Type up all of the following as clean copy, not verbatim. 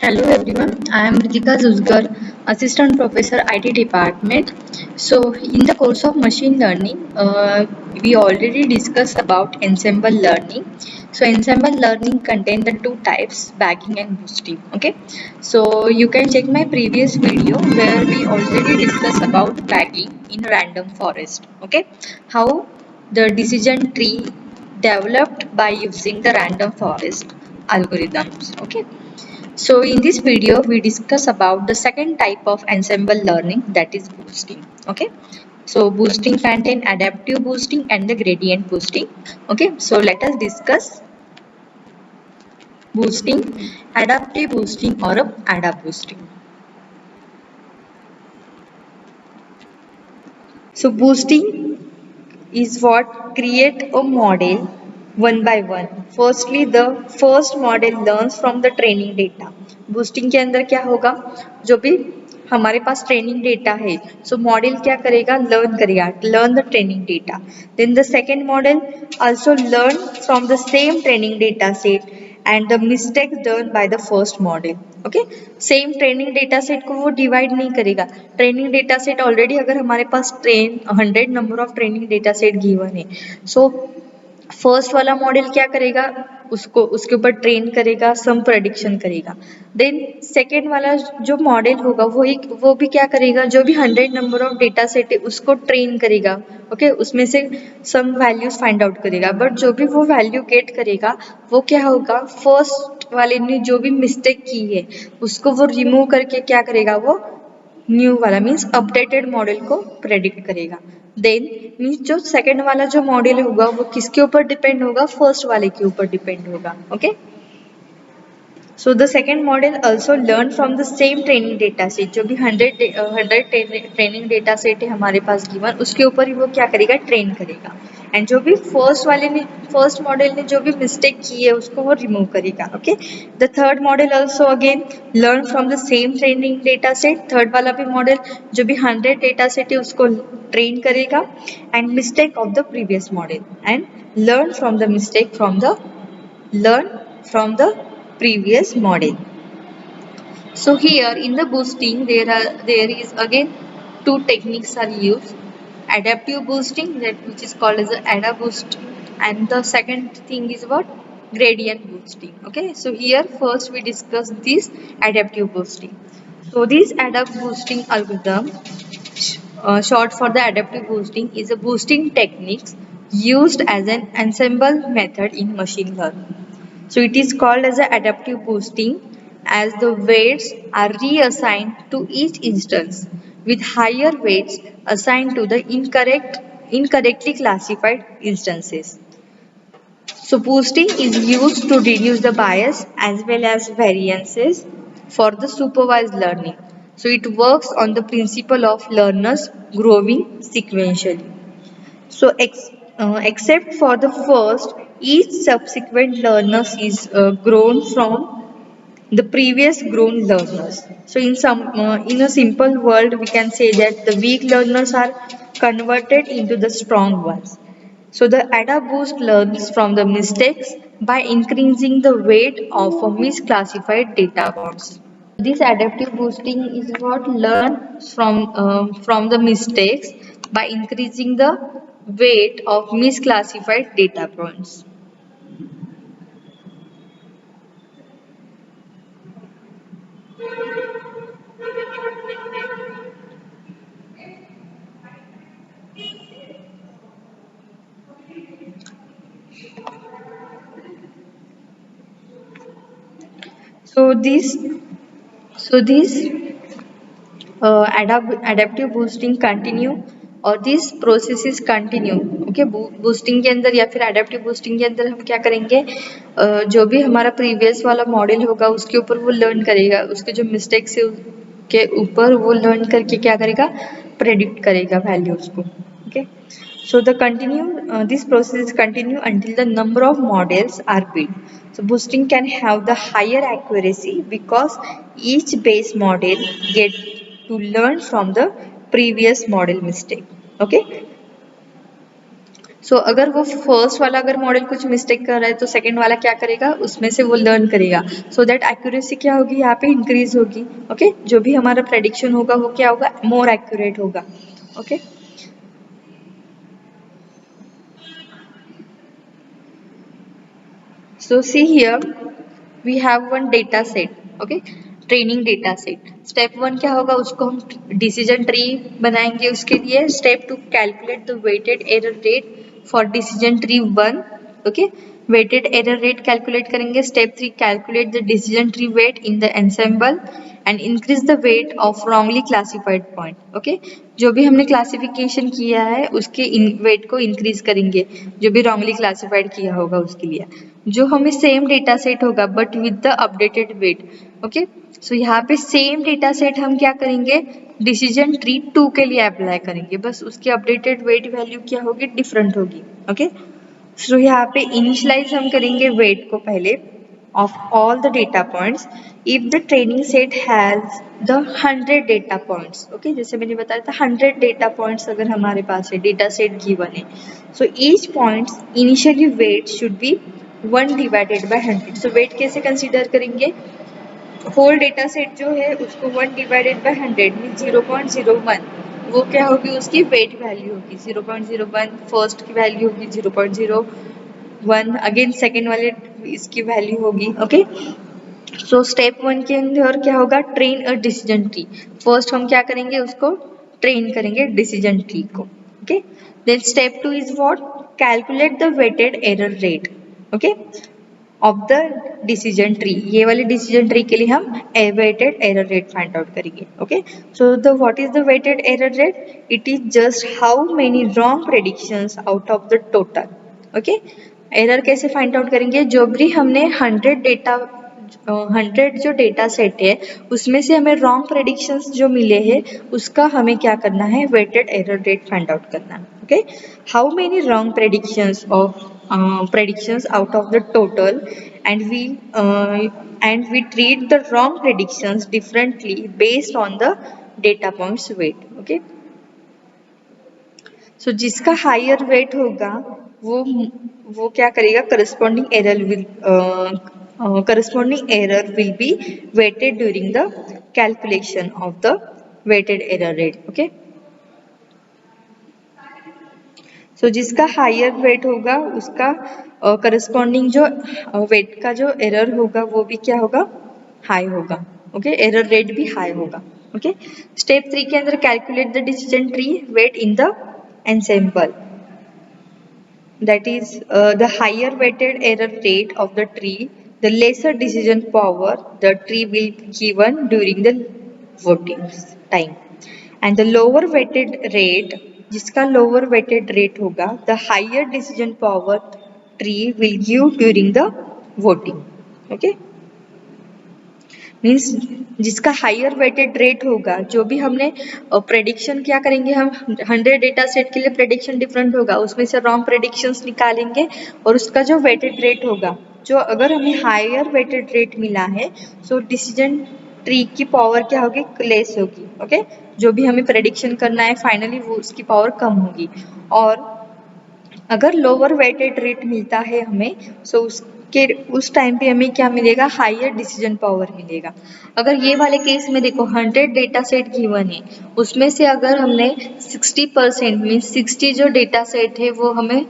Hello everyone, I am Ritika Zuzgar, Assistant Professor IT Department. So in the course of machine learning, we already discussed about ensemble learning. So ensemble learning contain the two types, bagging and boosting. Okay, so you can check my previous video where we already discussed about bagging in random forest. Okay, how the decision tree developed by using the random forest algorithms. Okay, so in this video, we discuss about the second type of ensemble learning, that is boosting. Okay. So boosting contain adaptive boosting and the gradient boosting. Okay. So let us discuss boosting, adaptive boosting or a boosting. So boosting is what create a model one by one. Firstly, the first model learns from the training data. Boosting के अंदर क्या होगा, जो भी हमारे पास training data है, सो model क्या करेगा, लर्न करेगा, learn the training data. Then the second model also learn from the same training data set and the mistakes done by the first model. Okay, same training data set को वो divide नहीं करेगा. Training data set already अगर हमारे पास 100 number of training data set given है, so first वाला model क्या करेगा, उसको उसके ऊपर ट्रेन करेगा, सम प्रेडिक्शन करेगा. देन सेकेंड वाला जो मॉडल होगा वो भी क्या करेगा, जो भी 100 नंबर ऑफ डेटा सेट है उसको ट्रेन करेगा. ओके, उसमें से सम वैल्यूज फाइंड आउट करेगा. बट जो भी वो वैल्यू गेट करेगा, वो क्या होगा, फर्स्ट वाले ने जो भी मिस्टेक की है उसको वो रिमूव करके क्या करेगा, वो न्यू वाला मीन्स अपडेटेड मॉडल को प्रेडिक्ट करेगा. देन मीन्स जो सेकंड वाला जो मॉडल होगा वो किसके ऊपर डिपेंड होगा, फर्स्ट वाले के ऊपर डिपेंड होगा. Okay, so the second model also learn from the same training data set. जो भी 100 ट्रेनिंग डेटा सेट है हमारे पास गिवन, उसके ऊपर ही वो क्या करेगा, ट्रेन करेगा. एंड जो भी फर्स्ट मॉडल ने जो भी मिस्टेक की है उसको वो रिमूव करेगा. Okay, the third model also again learn from the same training data set. Third वाला भी मॉडल जो भी 100 डेटा सेट है उसको ट्रेन करेगा and mistake of the previous model and learn from the mistake from the previous model. So here in the boosting there is again two techniques are used. Adaptive boosting, that which is called as the ADA boost, and the second thing is what, gradient boosting. Okay, so here first we discuss this adaptive boosting. So this adaptive boosting algorithm, short for the adaptive boosting, is a boosting techniques used as an ensemble method in machine learning. So it is called as a adaptive boosting as the weights are reassigned to each instance, with higher weights assigned to the incorrectly classified instances. So boosting is used to reduce the bias as well as variances for the supervised learning. So it works on the principle of learners growing sequentially. So except for the first, each subsequent learners is grown from the previous grown learners. So in a simple world, we can say that the weak learners are converted into the strong ones. So the ADA boost learns from the mistakes by increasing the weight of a misclassified data points. This adaptive boosting is what learns from the mistakes by increasing the weight of misclassified data points. So this adaptive boosting continue और this processes continue. Okay, boosting के अंदर या फिर adaptive boosting के अंदर हम क्या करेंगे, जो भी हमारा प्रीवियस वाला मॉडल होगा उसके ऊपर वो लर्न करेगा, उसके जो मिस्टेक्स है के ऊपर वो लर्न करके क्या करेगा, प्रेडिक्ट करेगा वैल्यूज को. Okay, so the continue this process continue until the number of models are built. So boosting can have the higher accuracy because each base model get to learn from the previous model mistake. Okay, सो अगर वो first वाला अगर model कुछ mistake कर रहा है तो second वाला क्या करेगा, उसमें से वो लर्न करेगा, सो दैट एक्यूरेसी क्या होगी यहाँ पे इंक्रीज होगी। ओके, जो भी हमारा प्रेडिक्शन होगा वो क्या होगा, मोर एक्यूरेट होगा। Okay, so see here we have one data set, okay, training data set. Step one क्या होगा, उसको हम डिसीजन ट्री बनाएंगे उसके लिए। Step two calculate the weighted error rate for decision tree one. Okay, weighted error rate calculate करेंगे। Step three calculate the decision tree weight in the ensemble and increase the weight of wrongly classified point. Okay, जो भी हमने classification किया है उसके wait को increase करेंगे, जो भी रॉन्गली क्लासिफाइड किया होगा उसके लिए। जो हमें सेम डेटा सेट होगा but with the updated weight. Okay, so यहाँ पे सेम डेटा सेट हम क्या करेंगे, डिसीजन ट्री 2 के लिए अप्लाई करेंगे, बस उसकी अपडेटेड वेट वैल्यू क्या होगी, डिफरेंट होगी। ओके, सो यहाँ पे इनिशियलाइज हम करेंगे वेट को पहले of all the data points if the training set has the 100 data points। okay, जैसे मैंने बताया था 100 data points अगर हमारे पास है, data set given है, so each points initially weight should be 1 divided by 100। so weight कैसे consider करेंगे, होल डेटा सेट जो है उसको 1 डिवाइडेड बाय 100 मीन 0.01, वो क्या होगी, उसकी वेट वैल्यू होगी 0.01। फर्स्ट की वैल्यू होगी 0.01, अगेन सेकेंड वाले इसकी वैल्यू होगी। ओके, सो स्टेप वन के अंदर क्या होगा, train a decision tree. First हम क्या करेंगे, उसको ट्रेन करेंगे डिसीजन ट्री को। Okay, then step two is what, calculate the weighted error rate. Okay, of the decision tree, ये वाले डिसीजन ट्री के लिए हम weighted error rate find out करेंगे। Okay, so the what is the weighted error rate, it is just how many wrong predictions out of the total. Okay, error कैसे find out करेंगे, जो भी हमने 100 जो डेटा सेट है उसमें से हमें रॉन्ग प्रेडिक्शंस जो मिले हैं उसका हमें क्या करना है, weighted error rate find out करना है। Okay, how many wrong predictions of predictions out of the total, and we treat the wrong predictions differently based on the data points weight। okay, so जिसका higher wait होगा वो क्या करेगा, corresponding error will be weighted during the calculation of the weighted error rate। okay, सो जिसका higher wait होगा उसका corresponding जो wait का जो एरर होगा वो भी क्या होगा, हाई होगा। ओके, एरर रेट भी हाई होगा। ओके, स्टेप 3 के अंदर calculate the decision tree weight in the ensemble, that is the higher weighted error rate of the tree, the lesser decision power the tree will given during the voting time, and the lower weighted rate, जिसका lower weighted rate होगा, the higher decision power tree will give during the voting। okay, means जिसका higher weighted rate होगा, जो भी हमने prediction क्या करेंगे, हम 100 डेटा सेट के लिए प्रेडिक्शन डिफरेंट होगा, उसमें से रॉन्ग प्रेडिक्शंस निकालेंगे और उसका जो वेटेड रेट होगा, जो अगर हमें हायर वेटेड रेट मिला है, सो डिसीजन ट्री की पावर क्या होगी, लेस होगी। ओके, जो भी हमें प्रेडिक्शन करना है फाइनली वो उसकी पावर कम होगी। और अगर लोअर वेटेड रेट मिलता है हमें, सो उसके उस टाइम पे हमें क्या मिलेगा, हायर डिसीजन पावर मिलेगा। अगर ये वाले केस में देखो 100 डेटा सेट गिवन है, उसमें से अगर हमने 60% मीन्स 60 जो डेटा सेट है वो हमें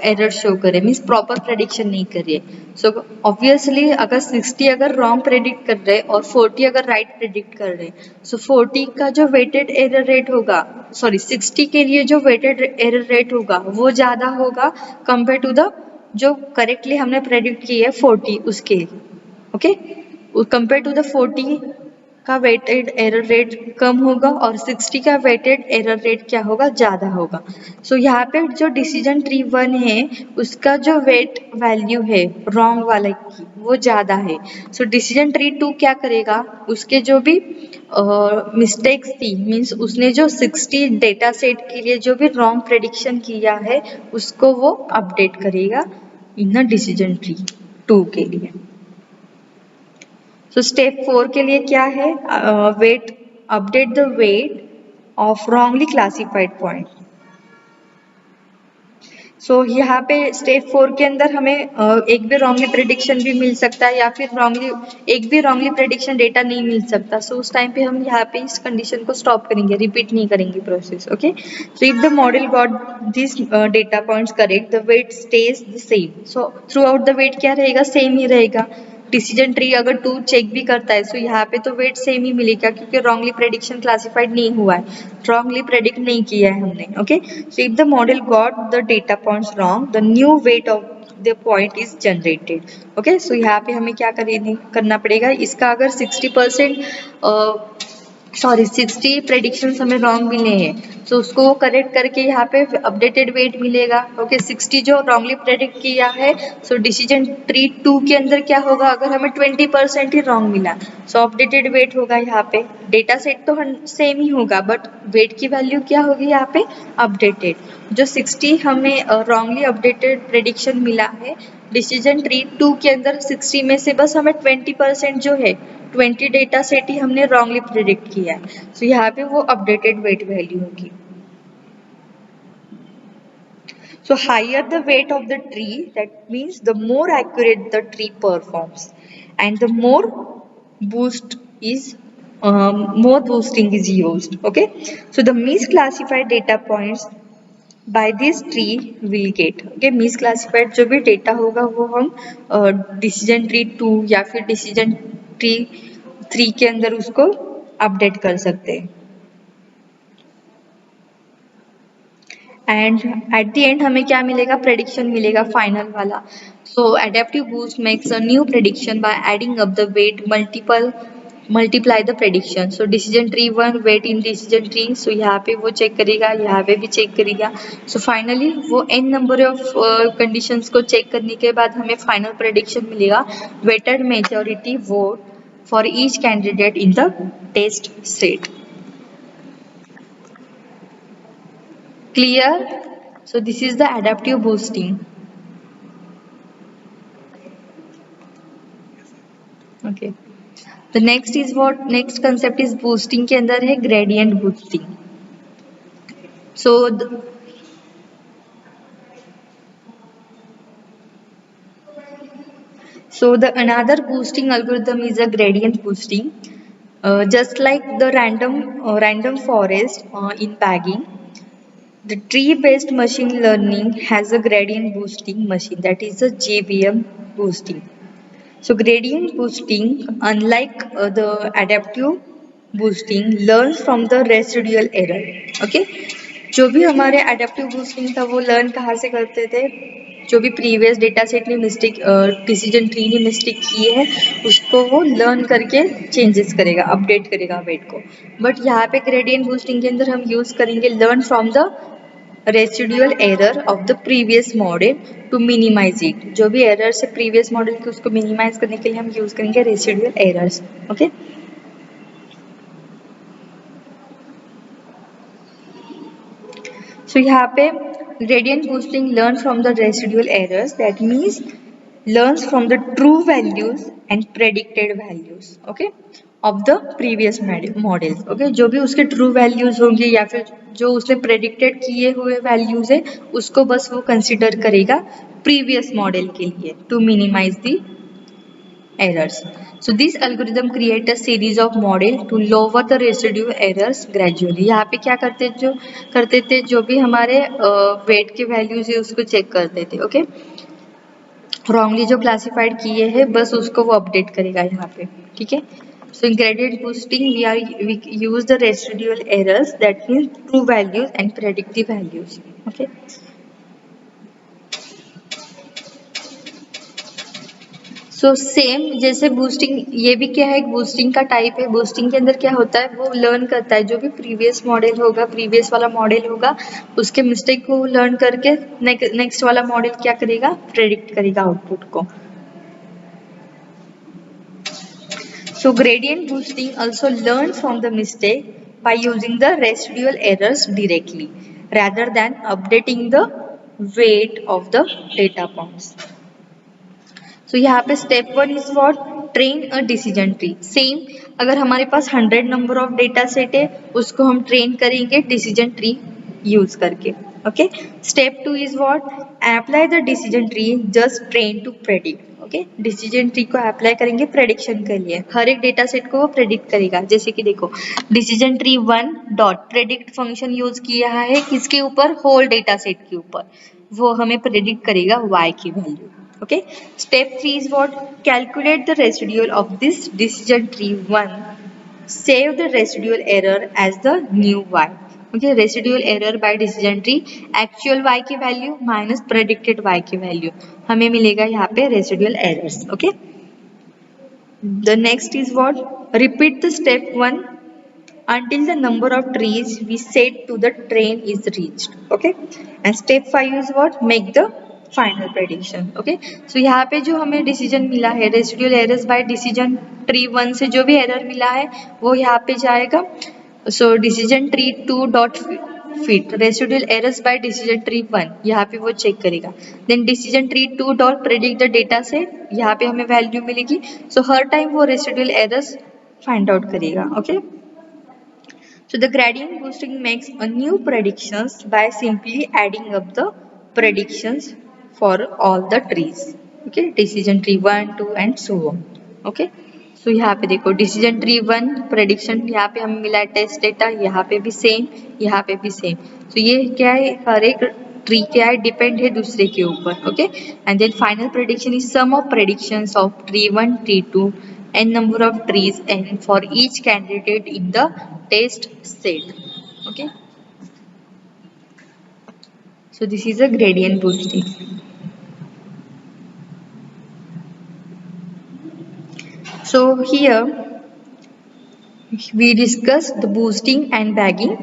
एरर शो करे, मीन्स प्रॉपर प्रेडिक्शन नहीं कर रही है। सो ऑब्वियसली अगर 60 अगर रॉन्ग प्रेडिक्ट कर रहे और 40 अगर राइट प्रेडिक्ट कर रहे, सो 40 का जो वेटेड एरर रेट होगा, सॉरी 60 के लिए जो वेटेड एरर रेट होगा वो ज्यादा होगा कंपेयर टू द जो करेक्टली हमने प्रेडिक्ट की है 40 उसके। ओके, कंपेयर टू द 40 का वेटेड एरर रेट कम होगा और 60 का वेटेड एरर रेट क्या होगा, ज्यादा होगा। सो यहाँ पे जो डिसीजन ट्री 1 है उसका जो वेट वैल्यू है रॉन्ग वाले की वो ज्यादा है। सो डिसीजन ट्री 2 क्या करेगा, उसके जो भी मिस्टेक्स थी, मीन्स उसने जो 60 डेटा सेट के लिए जो भी रॉन्ग प्रेडिक्शन किया है उसको वो अपडेट करेगा इन द डिसीजन ट्री 2 के लिए। सो स्टेप 4 के लिए क्या है, weight, update the weight of wrongly classified point. So यहाँ पे स्टेप 4 के अंदर हमें एक भी रॉन्गली प्रेडिक्शन भी मिल सकता है या फिर एक भी रॉन्गली प्रेडिक्शन डेटा नहीं मिल सकता. सो उस टाइम पे हम यहाँ पे इस कंडीशन को स्टॉप करेंगे, रिपीट नहीं करेंगे process. Okay, so if the model got this data points correct, the weight stays the same. So throughout the weight क्या रहेगा, सेम ही रहेगा. डिसीजन ट्री अगर 2 चेक भी करता है, सो यहाँ पे तो वेट सेम ही मिलेगा क्योंकि रॉन्गली प्रेडिक्शन क्लासिफाइड नहीं हुआ है, रॉन्गली प्रेडिक्ट नहीं किया है हमने. Okay, so if the model got the data points wrong, the new weight of the point is generated. Okay, so यहाँ पे हमें क्या करना पड़ेगा, इसका अगर 60% 60 प्रेडिक्शंस हमें रॉन्ग मिले हैं, सो उसको करेक्ट करके यहाँ पे अपडेटेड वेट मिलेगा. ओके, 60 जो रॉन्गली प्रेडिक्ट किया है, सो डिसीजन ट्री 2 के अंदर क्या होगा, अगर हमें 20% ही रॉन्ग मिला, सो अपडेटेड वेट होगा. यहाँ पे डेटा सेट तो सेम ही होगा बट वेट की वैल्यू क्या होगी यहाँ पे, अपडेटेड. जो 60 हमें रॉन्गली अपडेटेड प्रेडिक्शन मिला है डिसीजन ट्री 2 के अंदर, 60 में से बस हमें 20% जो है, 20 डेटा सेट ही हमने रॉन्गली प्रेडिक्ट किया है. सो यहाँ पे वो अपडेटेड वेट वैल्यू होगी. So higher the weight of the tree, that means the more accurate the tree performs, and the more boost is more boosting is used. Okay, so the misclassified data points by this tree will get. Okay, misclassified जो भी data होगा वो हम decision tree 2 या फिर decision tree 3 के अंदर उसको अपडेट कर सकते हैं. एंड एट द एंड हमें क्या मिलेगा, प्रेडिक्शन मिलेगा फाइनल वाला. So adaptive boost makes a new prediction by adding up the weight multiply the prediction. So decision tree 1 weight in decision tree, so यहाँ पे वो चेक करेगा, यहाँ पे भी चेक करेगा. सो फाइनली वो n नंबर ऑफ कंडीशंस को चेक करने के बाद हमें फाइनल प्रेडिक्शन मिलेगा, weighted majority vote for each candidate in the test set. Clear? So this is the adaptive boosting. Okay. The next is what? Next concept is boosting के अंदर है gradient boosting. So the another boosting algorithm is a gradient boosting. Just like the random forest in bagging. The tree-based machine learning has a gradient boosting machine, that is a GBM boosting. So gradient boosting, unlike the adaptive boosting, learns from the residual error. Okay, जो भी हमारे adaptive boosting था वो learn कहाँ से करते थे, जो भी प्रीवियस डेटा सेट में मिस्टेक डिसीजन ट्री ने मिस्टेक किए हैं उसको वो लर्न करके चेंजेस करेगा, अपडेट करेगा वेट को. बट यहाँ पे ग्रेडियंट बूस्टिंग के अंदर हम यूज करेंगे learn from the residual error of the previous model to minimize it. जो भी एरर है प्रीवियस मॉडल के उसको मिनिमाइज करने के लिए हम यूज करेंगे रेसिडुअल एरर्स. ओके, सो यहाँ पे gradient boosting learns from the residual errors, that means learns from the true values and predicted values, okay, of the previous models. Okay, जो भी उसके true values होंगे या फिर जो उसने predicted किए हुए values है उसको बस वो consider करेगा previous model के लिए to minimize the errors. So this algorithm create a series of model to lower the residual errors gradually. यहाँ पे क्या करते थे जो भी हमारे वेट के वैल्यूज है उसको चेक करते थे. ओके, रॉन्गली जो क्लासिफाइड किए हैं बस उसको वो अपडेट करेगा यहाँ पे. ठीक है, so in gradient boosting we use the residual errors, that means true values and predict the values. Okay. So same जैसे बूस्टिंग, ये भी क्या है, एक बूस्टिंग का टाइप है. बूस्टिंग के अंदर क्या होता है, वो लर्न करता है जो भी प्रीवियस मॉडल होगा, प्रीवियस वाला मॉडल होगा उसके मिस्टेक को लर्न करके नेक्स्ट वाला मॉडल क्या करेगा, प्रेडिक्ट करेगा आउटपुट को. So gradient boosting also learn from the mistake by using the residual errors directly rather than updating the weight of the data points. So यहाँ पे step 1 is what, train a decision tree. Same अगर हमारे पास 100 number of data set है उसको हम train करेंगे decision tree use करके. Okay, step 2 is what, apply the decision tree just train to predict. Okay, decision tree को apply करेंगे प्रेडिक्शन के लिए, हर एक डेटा सेट को वो प्रेडिक्ट करेगा। जैसे कि देखो decision tree 1 dot predict function use किया है किसके ऊपर, होल डेटा सेट के ऊपर, वो हमें प्रेडिक्ट करेगा y की value. Okay, step 3 is what, calculate the residual of this decision tree 1, save the residual error as the new y। Okay, residual error bye decision tree, actual y की value minus predicted y की value, हमें मिलेगा यहाँ पे residual errors. Okay, the next is what, repeat the step 1 until the number of trees we set to the train is reached। okay, and step 5 is what, make the final prediction। okay, so यहाँ पे जो हमें decision मिला है residual errors by decision tree 1 से जो भी error मिला है वो यहाँ पे जाएगा। So decision tree 2 dot fit residual errors by decision tree 1, यहाँ पे वो चेक करेगा। Then decision tree 2 dot predict the data set, यहाँ पे हमें वैल्यू मिलेगी। सो हर टाइम वो रेसिड्यूल एरर्स फाइंड आउट करेगा। Okay, so the gradient boosting makes a new predictions by simply adding up the predictions for all the trees। okay, decision tree 1 2 and so on। okay, so यहाँ पे देखो decision tree 1 prediction यहाँ पे हमें मिला है test data, यहाँ पे भी सेम, यहाँ पे भी सेम। तो ये क्या है, हर एक ट्री क्या है, डिपेंड है दूसरे के ऊपर। Okay, and then final prediction is sum of predictions of tree 1 tree 2 n number of trees and for each candidate in the test set। okay, so this is a gradient boosting। so here we discuss the boosting and bagging।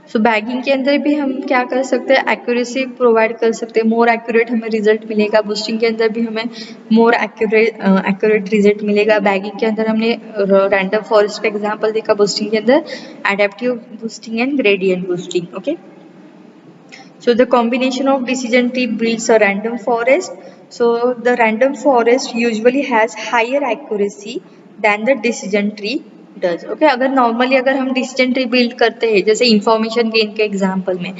So bagging के अंदर भी हम क्या कर सकते हैं, accuracy provide कर सकते हैं, मोर एक्यूरेट हमें रिजल्ट मिलेगा। बूस्टिंग के अंदर भी हमें मोर एक्यूरेट रिजल्ट मिलेगा। बैगिंग के अंदर हमने रैंडम फॉरेस्ट का एग्जांपल देखा, बूस्टिंग के अंदर adaptive boosting and gradient boosting. Okay, so the combination of decision tree builds a random forest। so the random forest usually has higher accuracy than the decision tree does। okay, अगर normally अगर हम decision tree build करते हैं जैसे information gain के example में,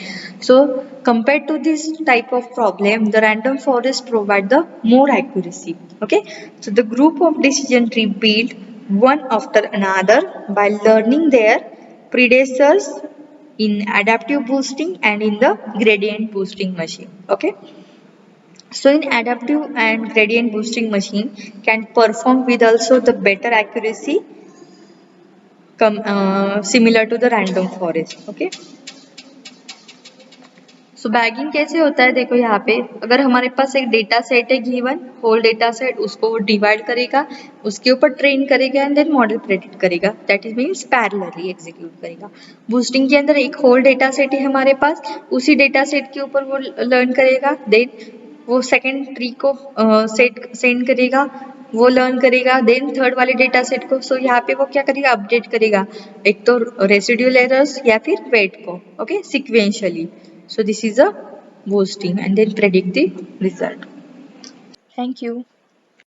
so compare to this type of problem the random forest provide the more accuracy. Okay, so the group of decision tree build one after another by learning their predecessors in adaptive boosting and in the gradient boosting machine। okay, so in adaptive and gradient boosting machine can perform with also the better accuracy similar to the random forest। okay, so bagging कैसे होता है, देखो यहाँ पे अगर हमारे पास एक data set है गिवन, होल डेटा सेट, उसको वो डिवाइड करेगा, उसके ऊपर ट्रेन करेगा एंड देन मॉडल प्रेडिक्ट करेगा, that is means parallelly execute करेगा। बूस्टिंग के अंदर एक होल डेटा सेट है हमारे पास, उसी डेटा सेट के ऊपर वो लर्न करेगा, देन वो सेकेंड ट्री को सेट सेंड करेगा, वो लर्न करेगा, देन थर्ड वाले डेटा सेट को। सो यहाँ पे वो क्या करेगा, अपडेट करेगा एक तो रेसिड्यूल एरर्स या फिर वेट को। Okay, sequentially. So this is a boosting and then predict the result। Thank you।